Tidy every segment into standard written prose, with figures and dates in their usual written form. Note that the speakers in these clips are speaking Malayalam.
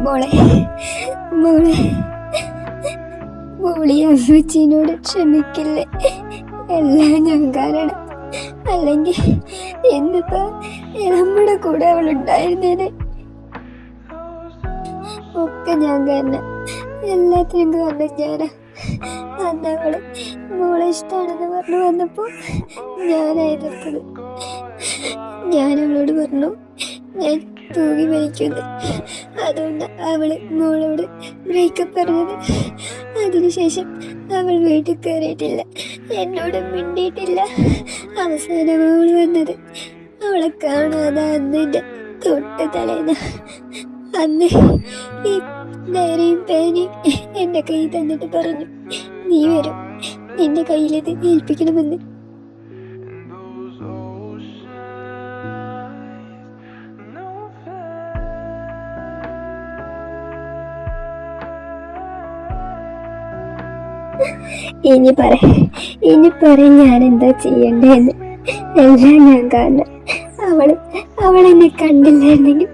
മോളെ മോളെ മോളി അമ്മച്ചിനോട് ക്ഷമിക്കില്ലേ? എല്ലാം ഞാൻ കാരണം. അല്ലെങ്കിൽ എന്നിപ്പോ നമ്മുടെ കൂടെ അവളുണ്ടായിരുന്നേനെ. ഒക്കെ ഞാൻ കാരണം, എല്ലാത്തിനും കാരണം ഞാനാ. അന്ന് അവള് മോളെ ഇഷ്ടമാണെന്ന് പറഞ്ഞു വന്നപ്പോ ഞാനാ എതിർത്തത്. ഞാൻ അവളോട് പറഞ്ഞു ഞാൻ തൂങ്ങി മരിക്കുന്നു. അതുകൊണ്ട് അവള് മോളോട് ബ്രേക്കപ്പ് പറഞ്ഞത്. അതിനുശേഷം അവൾ വീട്ടിൽ കയറിയിട്ടില്ല, എന്നോട് മിണ്ടിയിട്ടില്ല. അവസാനം അവൾ വന്നത് അവളെ കാണാതെ അന്നിൻ്റെ തൊട്ട് തലേന്ന്. അന്ന് ഈ ഡയറിയും പേനയും എൻ്റെ കയ്യിൽ തന്നിട്ട് പറഞ്ഞു, നീ വരും, നിന്റെ കയ്യിലിത് ഏൽപ്പിക്കണമെന്ന്. ഇനി പറ ഞാൻ എന്താ ചെയ്യണ്ടേന്ന്. എല്ലാം ഞാൻ കാരണം. അവളെന്നെ കണ്ടില്ലായിരുന്നെങ്കിൽ,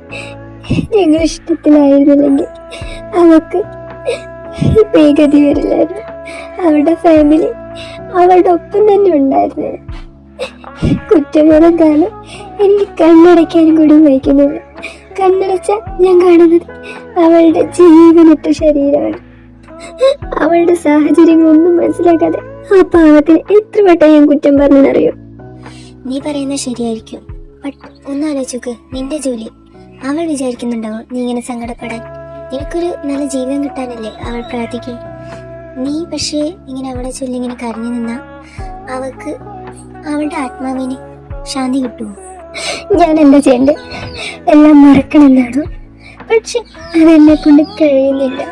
ഞങ്ങൾ ഇഷ്ടത്തിലായിരുന്നില്ലെങ്കിൽ അവൾക്ക് ഭേഗതി വരില്ലായിരുന്നു. അവളുടെ ഫാമിലി അവളുടെ ഒപ്പം തന്നെ ഉണ്ടായിരുന്നു. കുറ്റബോധം കാരണം എനിക്ക് കണ്ണടയ്ക്കാനും കൂടി വഹിക്കുന്നില്ല. കണ്ണടച്ച ഞാൻ കാണുന്നത് അവളുടെ ജീവനറ്റ ശരീരമാണ്. അവളുടെ സാഹചര്യങ്ങളൊന്നും മനസ്സിലാക്കാതെ ആ പാവത്തിന് എത്ര വട്ടം ഞാൻ കുറ്റം പറഞ്ഞറിയോ? നീ പറയുന്നത് ശരിയായിരിക്കും, ബട്ട് ഒന്നാലോചിക്ക്, നിന്റെ ജോലി. അവൾ വിചാരിക്കുന്നുണ്ടാവും നീ ഇങ്ങനെ സങ്കടപ്പെടാൻ. നിനക്കൊരു നല്ല ജീവിതം കിട്ടാനല്ലേ അവൾ പ്രാർത്ഥിക്കും. നീ പക്ഷേ ഇങ്ങനെ അവളെ ചൊല്ലി ഇങ്ങനെ കരഞ്ഞു നിന്നാ അവൾക്ക് അവളുടെ ആത്മാവിന് ശാന്തി കിട്ടുമോ? ഞാൻ എന്താ ചെയ്യണ്ടേ? എല്ലാം മറക്കണമെന്നാണോ? പക്ഷെ അതെന്നെ കൊണ്ട് കഴിയുന്നില്ല.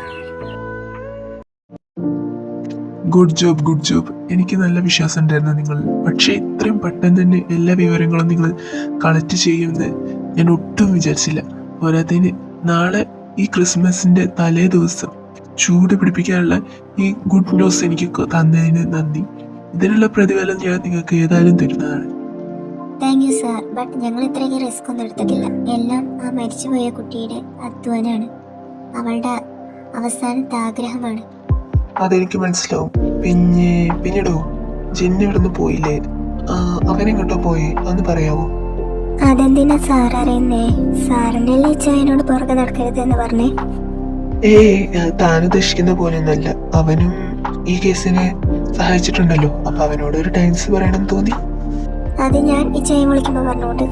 Good job. എനിക്ക് നല്ല വിശ്വാസം ഉണ്ടായിരുന്നു നിങ്ങൾ. പക്ഷേ ഇത്രയും പെട്ടെന്ന് തന്നെ എല്ലാ വിവരങ്ങളും നിങ്ങൾ കളക്ട് ചെയ്യുമെന്ന് ഞാൻ ഒട്ടും വിചാരിച്ചില്ല. പോരാത്തതിന് നാളെ ഈ ക്രിസ്മസിന്റെ തലേ ദിവസം ചൂട് പിടിപ്പിക്കാനുള്ള ഈ ഗുഡ് ന്യൂസ് എനിക്ക് തന്നതിന് നന്ദി. ഇതിനുള്ള പ്രതിഫലം ഞാൻ നിങ്ങൾക്ക് ഏതായാലും തരുന്നതാണ്. താങ്ക് യു സാർ, ബട്ട് ഞങ്ങൾ ഇത്രയ്ക്ക് റിസ്ക് ഒന്നും എടുത്തിട്ടില്ല. എല്ലാം ആ മരിച്ചുപോയ കുട്ടിയുടെ അധ്വാനമാണ്, അവളുടെ അവസാനത്തെ ആഗ്രഹമാണ്. അതെനിക്ക് മനസ്സിലാവും. പിന്നീടോ ജിന്ന ഇവിടുന്ന് പോയില്ലേ? അവനെങ്ങോട്ടോ പോയി, അതൊന്ന് പറയാമോ? അതെന്തിനാ സാർ അറിയുന്നേ? സാറിന്റെ ചായനോട് പുറകെ നടക്കരുത് എന്ന് പറഞ്ഞേ. താൻ ഉദ്ദേശിക്കുന്ന പോലെയൊന്നല്ല. അവനും ഈ കേസിനെ സഹായിച്ചിട്ടുണ്ടല്ലോ, അപ്പൊ അവനോട് ഒരു ടൈംസ് പറയണം തോന്നി. അത് ഞാൻ ഈ ചായ വിളിക്കുമ്പോ പറഞ്ഞോണ്ട്.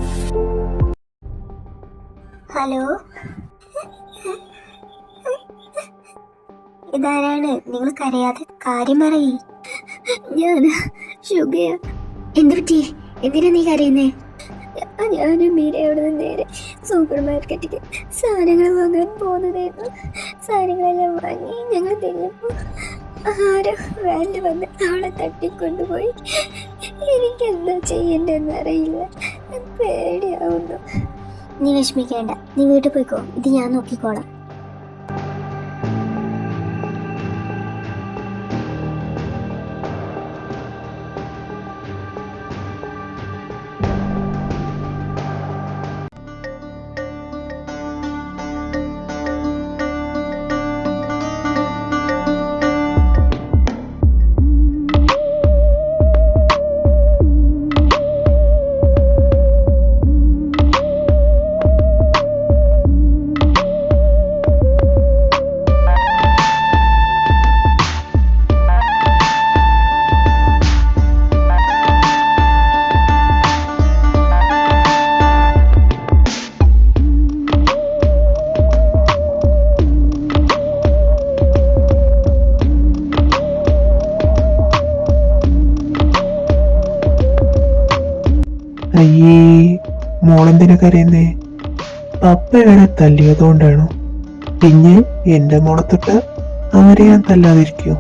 ഹലോ, ഇതാരാണ്? നിങ്ങൾ കരയാതെ കാര്യം പറയ്. ഞാന് ശുഭയ. എന്തുപറ്റി? എന്തിനാ നീ കരയുന്നേ? ഞാനും മീരയോട് നേരെ സൂപ്പർ മാർക്കറ്റിൽ സാധനങ്ങൾ വാങ്ങാൻ പോകുന്നതായിരുന്നു. സാധനങ്ങളെല്ലാം വാങ്ങി ഞങ്ങൾ തിരിഞ്ഞപ്പോൾ ആരോ വാനിൽ വന്ന് അവളെ തട്ടിക്കൊണ്ടുപോയി. എനിക്കെന്താ ചെയ്യണ്ടെന്ന് അറിയില്ല, പേടിയാവുന്നു. നീ വിഷമിക്കേണ്ട, നീ വീട്ടിൽ പോയിക്കോ, ഇത് ഞാൻ നോക്കിക്കോളാം. അയ്യേ, മോളെന്തിനാ കരയുന്നേ? പപ്പ ഇവരെ തല്ലിയതുകൊണ്ടാണോ? പിന്നെ എന്റെ മോളെ തൊട്ട് അവരെ ഞാൻ തല്ലാതിരിക്കോ?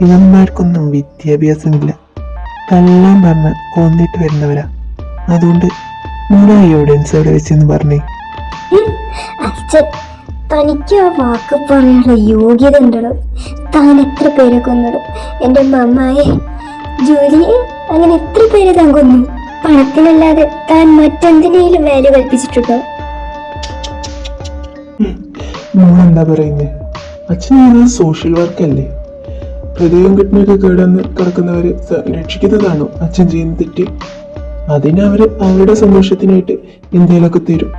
ഇവന്മാർക്കൊന്നും വിദ്യാഭ്യാസമില്ല, തല്ലാൻ പറഞ്ഞ കൊന്നിട്ട് വരുന്നവരാ. അതുകൊണ്ട് മോളെ എവിഡൻസ് എവിടെ വെച്ചെന്ന് പറഞ്ഞേ. അച്ഛൻ, തനിക്ക് ആ വാക്ക് പറയാനുള്ള യോഗ്യത ഉണ്ടോ? താൻ എത്ര പേരെ കൊന്നിടും? എൻ്റെ അമ്മായി ജോലിയെ അങ്ങനെ എത്ര പേരെ താൻ കൊന്നു? പണത്തിനല്ലാതെ താൻ മറ്റെന്തിനേലും വാല്യൂ കൽപ്പിച്ചിട്ടുണ്ടോ? മോളെന്താ പറയുന്നേ? അച്ഛൻ ചെയ്യുന്നത് സോഷ്യൽ വർക്കല്ലേ? ഹൃദയം കിഡ്നിയൊക്കെ കേടന്ന് കിടക്കുന്നവരെ രക്ഷിക്കുന്നതാണോ അച്ഛൻ ചെയ്യുന്ന തെറ്റ്? അതിന് അവര് അവരുടെ സന്തോഷത്തിനായിട്ട് എന്തേലൊക്കെ തരും.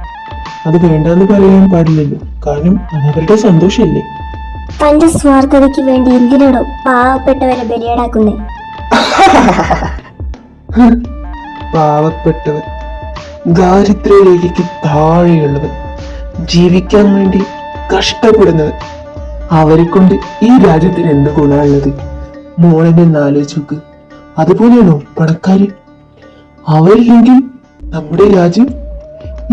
അത് വേണ്ടാന്ന് പറയാൻ പാടില്ലല്ലോ, കാരണം അത് അവരുടെ സന്തോഷമല്ലേ. തന്റെ സ്വാർത്ഥതയ്ക്ക് വേണ്ടി എന്തിനാണോ പാവപ്പെട്ടവരെ ബലിയാടാക്കുന്നേ? പാവപ്പെട്ടവൻ, ദാരിദ്ര്യരേഖയ്ക്ക് താഴെയുള്ളവൻ, ജീവിക്കാൻ വേണ്ടി കഷ്ടപ്പെടുന്നവൻ, അവരെ കൊണ്ട് ഈ രാജ്യത്തിന് എന്ത് ഗുണമുള്ളത്? മോളെന്നെ ആലോചിച്ച് നോക്ക്. അതുപോലെയാണോ പണക്കാര്? അവരില്ലെങ്കിൽ നമ്മുടെ രാജ്യം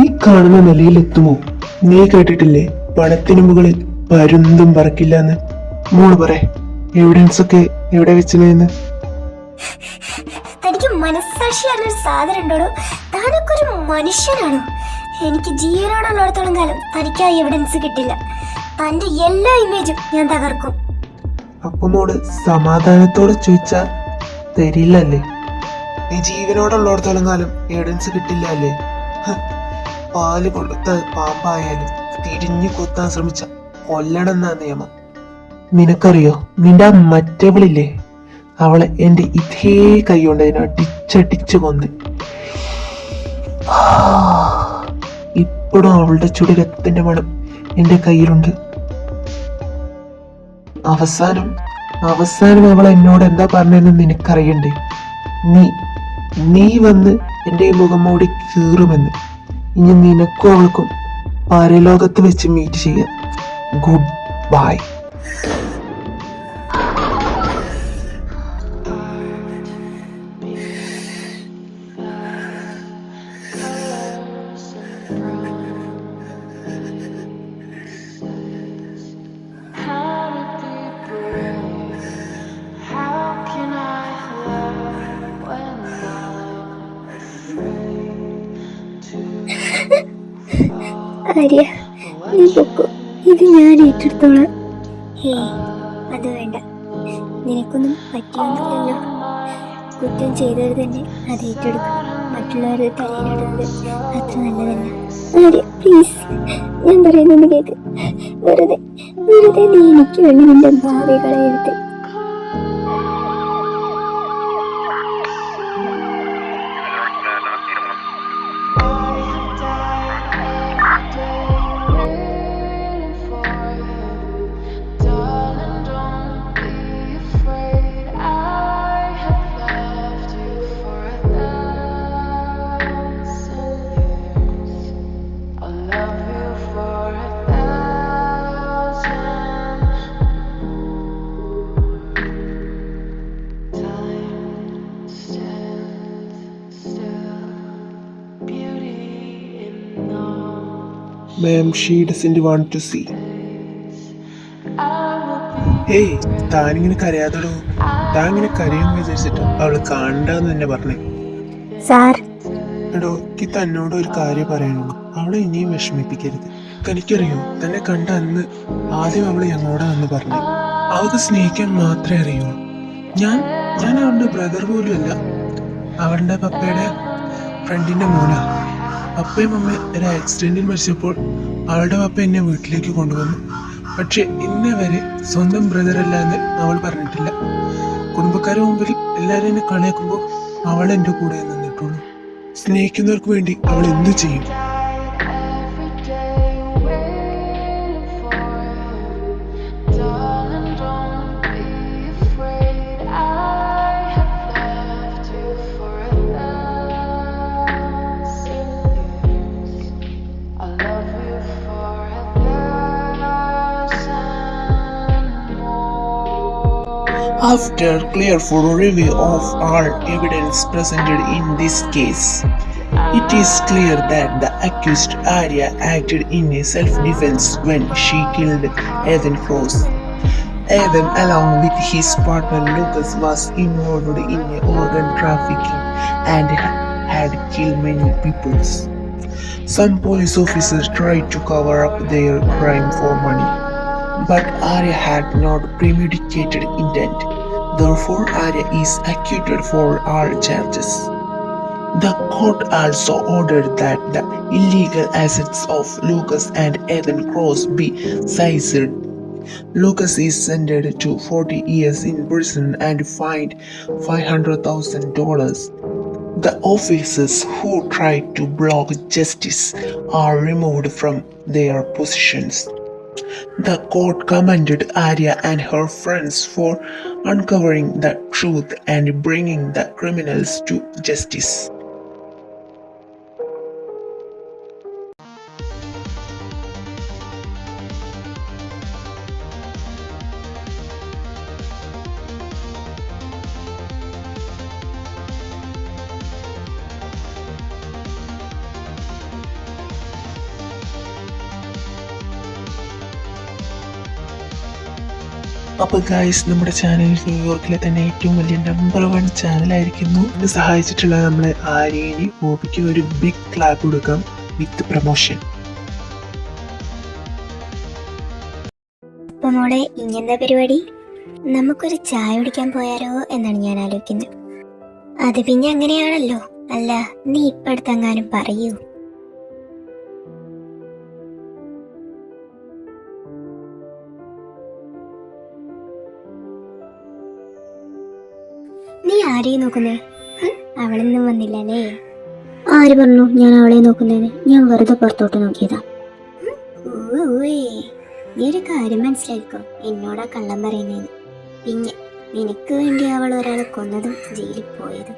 ഈ കാണുന്ന നിലയിലെത്തുമോ? നീ കേട്ടിട്ടില്ലേ പണത്തിന് മുകളിൽ പരുന്തും പറക്കില്ല എന്ന്? മോള് പറ, എവിഡൻസ് ഒക്കെ എവിടെ വെച്ചില്ലെന്ന്? തനിക്ക് മനസ്സാക്ഷി അറിഞ്ഞൊരു സാധനം ഉണ്ടോ? താനൊക്കെ ഒരു മനുഷ്യനാണോ? എനിക്ക് ജീവനോടുള്ളിടത്തോളം കാലം തനിക്ക് ആ എവിഡൻസ് കിട്ടില്ല. തന്റെ എല്ലാ ഇമേജും ഞാൻ തകർക്കും. അപ്പൊ മോള് സമാധാനത്തോടെ ചോദിച്ചാ തരില്ലല്ലേ? നീ ജീവനോടുള്ളിടത്തോളം കാലം എവിഡൻസ് കിട്ടില്ല അല്ലേ? പാല് കൊളുത്ത പാമ്പായാലും തിരിഞ്ഞു കൊത്താൻ ശ്രമിച്ച കൊല്ലണമെന്നാ നിയമം. നിനക്കറിയോ, നിന്റെ ആ മറ്റവളില്ലേ, അവളെ എന്റെ ഇതേ കൈ കൊണ്ട് അതിനെ അടിച്ചടിച്ച് കൊന്ന്. ഇപ്പോഴും അവളുടെ ചുടുരത്തിന്റെ മണം എന്റെ കയ്യിലുണ്ട്. അവസാനം അവൾ എന്നോട് എന്താ പറഞ്ഞതെന്ന് നിനക്കറിയണ്ടേ? നീ വന്ന് എന്റെ ഈ മുഖം മൂടി കീറുമെന്ന്. ഇനി നിനക്കും അവൾക്കും പരലോകത്ത് വെച്ച് മീറ്റ് ചെയ്യാം. Good bye. ആര്യ, നീ പൊക്കോ, ഇത് ഞാൻ ഏറ്റെടുത്തോളാം. ഹേ, അത് വേണ്ട. നിനക്കൊന്നും പറ്റിയൊന്നുമില്ലല്ലോ. കുറ്റം ചെയ്തവർ തന്നെ അത് ഏറ്റെടുക്കും. മറ്റുള്ളവർ തലയിലിടുന്നത് അത്ര നല്ലതല്ല. ആര്യ പ്ലീസ്, ഞാൻ പറയുന്നത് കേൾക്ക്. വെറുതെ നീ എനിക്ക് വേണ്ടി നിന്റെ ഭാവി കളയരുത്. Ma'am, she doesn't want to see. Hey, താനിങ്ങനെ കരയാതടോ. താൻ ഇങ്ങനെ കരയെന്ന് വിചാരിച്ചിട്ടോ അവള് കാണണ്ടെന്ന് തന്നെ പറഞ്ഞേ. സാർ, എടോ, എനിക്ക് തന്നോട് ഒരു കാര്യം പറയാനുള്ളൂ. അവളെ ഇനിയും വിഷമിപ്പിക്കരുത്. എനിക്കറിയോ, തന്നെ കണ്ട അന്ന് ആദ്യം അവള് ഞങ്ങളോട് വന്ന് പറഞ്ഞു അവൾക്ക് സ്നേഹിക്കാൻ മാത്രമേ അറിയുള്ളൂ. ഞാൻ അവളുടെ ബ്രദർ പോലും അല്ല. അവളുടെ പപ്പയുടെ ഫ്രണ്ടിന്റെ മോനാ. പപ്പയും അമ്മ ഒരു ആക്സിഡന്റിൽ മരിച്ചപ്പോൾ അവളുടെ പപ്പ എന്നെ വീട്ടിലേക്ക് കൊണ്ടുവന്നു. പക്ഷെ ഇന്നേ വരെ സ്വന്തം ബ്രദർ അല്ല എന്ന് അവൾ പറഞ്ഞിട്ടില്ല. കുടുംബക്കാരുടെ മുമ്പിൽ എല്ലാവരും എന്നെ കളിയാക്കുമ്പോൾ അവൾ എൻ്റെ കൂടെ നിന്നിട്ടുള്ളൂ. സ്നേഹിക്കുന്നവർക്ക് വേണ്ടി അവൾ എന്തു ചെയ്യും? After careful review of all evidence presented in this case, it is clear that the accused Arya acted in a self-defense when she killed Ethan Cross. Ethan, along with his partner Lucas, was involved in organ trafficking and had killed many people. Some police officers tried to cover up their crime for money, but Arya had not premeditated intent. Therefore, Arya is acquitted for all charges. The court also ordered that the illegal assets of Lucas and Ethan Cross be seized. Lucas is sentenced to 40 years in prison and fined $500,000. The officers who tried to block justice are removed from their positions. The court commended Arya and her friends for uncovering the truth and bringing the criminals to justice. അപ്പോൾ ഗൈസ്, നമ്മുടെ ചാനൽ ന്യൂയോർക്കിലെ തന്നെ ഏറ്റവും വലിയ നമ്പർ 1 ചാനലായിരിക്കുന്നു. ഇതിനെ സഹായിച്ചിട്ടുള്ള നമ്മളെ ആര്യന് ഹോബിക്ക് ഒരു ബിഗ് ക്ലാപ്പ് കൊടുക്കാം വിത്ത് പ്രൊമോഷൻ. അപ്പൊ മോളെ, ഇങ്ങനത്തെ പരിപാടി നമുക്കൊരു ചായ കുടിക്കാൻ പോയാലോ എന്നാണ് ഞാൻ ആലോചിക്കുന്നത്. അത് പിന്നെ അങ്ങനെയാണല്ലോ. അല്ല, നീ ഇപ്പടുത്തെങ്ങാനും പറയൂ. നീ ആരെയും നോക്കുന്നേ? അവളൊന്നും വന്നില്ലല്ലേ? ആര് പറഞ്ഞു ഞാൻ അവളെ നോക്കുന്നതിന്? ഞാൻ വെറുതെ പുറത്തോട്ട് നോക്കിയതാ. നീ ഒരു കാര്യം മനസ്സിലാക്കോ, എന്നോടാ കള്ളം പറയുന്നേന്ന്. പിന്നെ നിനക്ക് വേണ്ടി അവൾ ഒരാളെ കൊന്നതും ജയിലിൽ പോയതും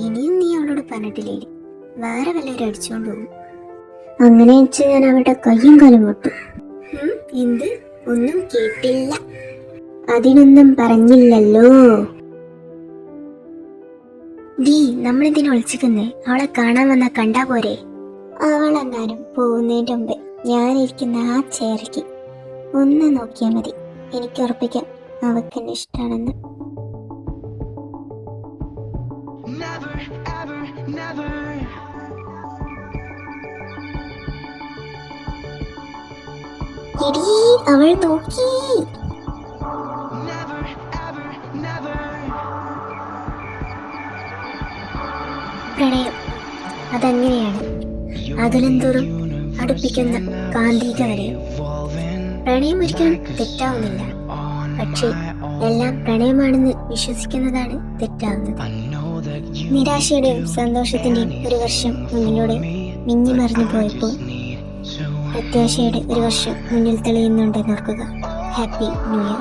ഇനിയും നീ അവളോട് പറഞ്ഞിട്ടില്ലേ? വേറെ വല്ലവരും അടിച്ചുകൊണ്ട് പോകും. അങ്ങനെ വെച്ച് ഞാൻ അവളുടെ കയ്യും കാലും പൊട്ടു. എന്ത്? ഒന്നും കേട്ടില്ല. അതിനൊന്നും പറഞ്ഞില്ലല്ലോ. ഡീ, നമ്മളെന്തിനു ഒളിച്ചിക്കുന്നേ? അവളെ കാണാൻ വന്നാ കണ്ടാ പോരെ? അവളെങ്ങാനും പോകുന്നതിൻ്റെ മുമ്പേ ഞാനിരിക്കുന്ന ആ ചെയറിക്ക് ഒന്ന് നോക്കിയാൽ മതി. എനിക്ക് ഉറപ്പിക്കാം അവക്കെന്നെ ഇഷ്ടമാണെന്ന്. എടീ, അവൾ നോക്കി. പ്രണയം അതങ്ങനെയാണ്, അകലന്തോറും അടുപ്പിക്കുന്ന കാന്തിക വലയം. പ്രണയം ഒരിക്കലും തെറ്റാവുന്നില്ല, പക്ഷേ എല്ലാം പ്രണയമാണെന്ന് വിശ്വസിക്കുന്നതാണ് തെറ്റാവുന്നത്. നിരാശയുടെയും സന്തോഷത്തിന്റെയും ഒരു വർഷം മുന്നിലൂടെ മിന്നി മറിഞ്ഞു പോയപ്പോൾ പ്രത്യാശയുടെ ഒരു വർഷം മുന്നിൽ തെളിയുന്നുണ്ടെന്ന് ഓർക്കുക. Happy new year.